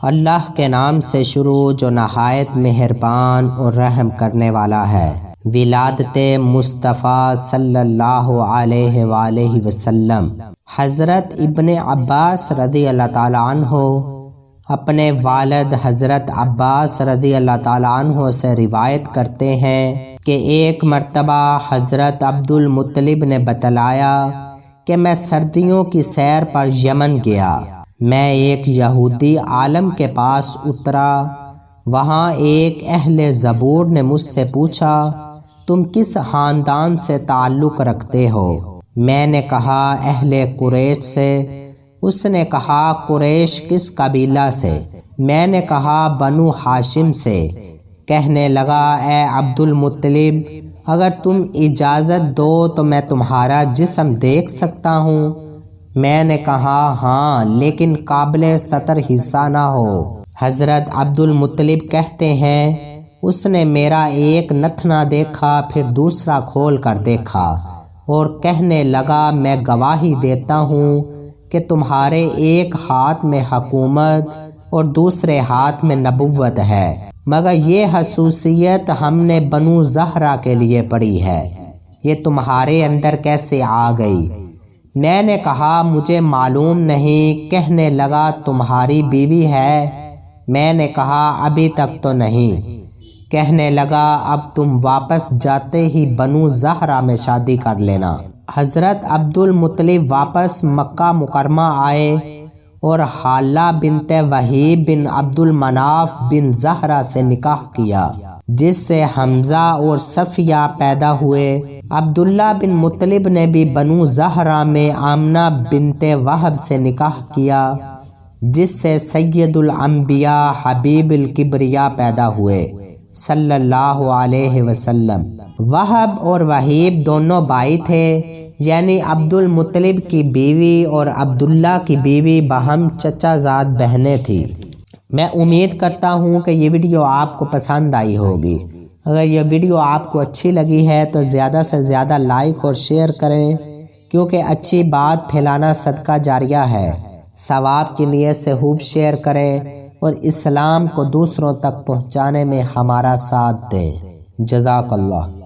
اللہ کے نام سے شروع جو نہایت مہربان اور رحم کرنے والا ہے۔ ولادت مصطفیٰ صلی اللہ علیہ وآلہ وسلم۔ حضرت ابن عباس رضی اللہ تعالیٰ عنہ اپنے والد حضرت عباس رضی اللہ تعالیٰ عنہ سے روایت کرتے ہیں کہ ایک مرتبہ حضرت عبد المطلب نے بتلایا کہ میں سردیوں کی سیر پر یمن گیا۔ میں ایک یہودی عالم کے پاس اترا۔ وہاں ایک اہل زبور نے مجھ سے پوچھا، تم کس خاندان سے تعلق رکھتے ہو؟ میں نے کہا اہل قریش سے۔ اس نے کہا قریش کس قبیلہ سے؟ میں نے کہا بنو ہاشم سے۔ کہنے لگا اے عبد المطلب، اگر تم اجازت دو تو میں تمہارا جسم دیکھ سکتا ہوں؟ میں نے کہا ہاں، لیکن قابل سطر حصہ نہ ہو۔ حضرت عبد المطلب کہتے ہیں اس نے میرا ایک نتنا دیکھا، پھر دوسرا کھول کر دیکھا اور کہنے لگا میں گواہی دیتا ہوں کہ تمہارے ایک ہاتھ میں حکومت اور دوسرے ہاتھ میں نبوت ہے، مگر یہ خصوصیت ہم نے بنو زہرہ کے لیے پڑھی ہے، یہ تمہارے اندر کیسے آ گئی؟ میں نے کہا مجھے معلوم نہیں۔ کہنے لگا تمہاری بیوی ہے؟ میں نے کہا ابھی تک تو نہیں۔ کہنے لگا اب تم واپس جاتے ہی بنو زہرہ میں شادی کر لینا۔ حضرت عبد المطلب واپس مکہ مکرمہ آئے اور حالہ بنت وحیب بن عبد المناف بن زہرہ سے نکاح کیا، جس سے حمزہ اور صفیہ پیدا ہوئے۔ عبداللہ بن مطلب نے بھی بنو زہرہ میں آمنہ بنت وہب سے نکاح کیا، جس سے سید الانبیاء حبیب الکبریاء پیدا ہوئے صلی اللہ علیہ وسلم۔ وہب اور وحیب دونوں بھائی تھے، یعنی عبد المطلب کی بیوی اور عبداللہ کی بیوی باہم چچا زاد بہنیں تھیں۔ میں امید کرتا ہوں کہ یہ ویڈیو آپ کو پسند آئی ہوگی۔ اگر یہ ویڈیو آپ کو اچھی لگی ہے تو زیادہ سے زیادہ لائک اور شیئر کریں، کیونکہ اچھی بات پھیلانا صدقہ جاریہ ہے۔ ثواب کی نیت سے خوب شیئر کریں اور اسلام کو دوسروں تک پہنچانے میں ہمارا ساتھ دیں۔ جزاک اللہ۔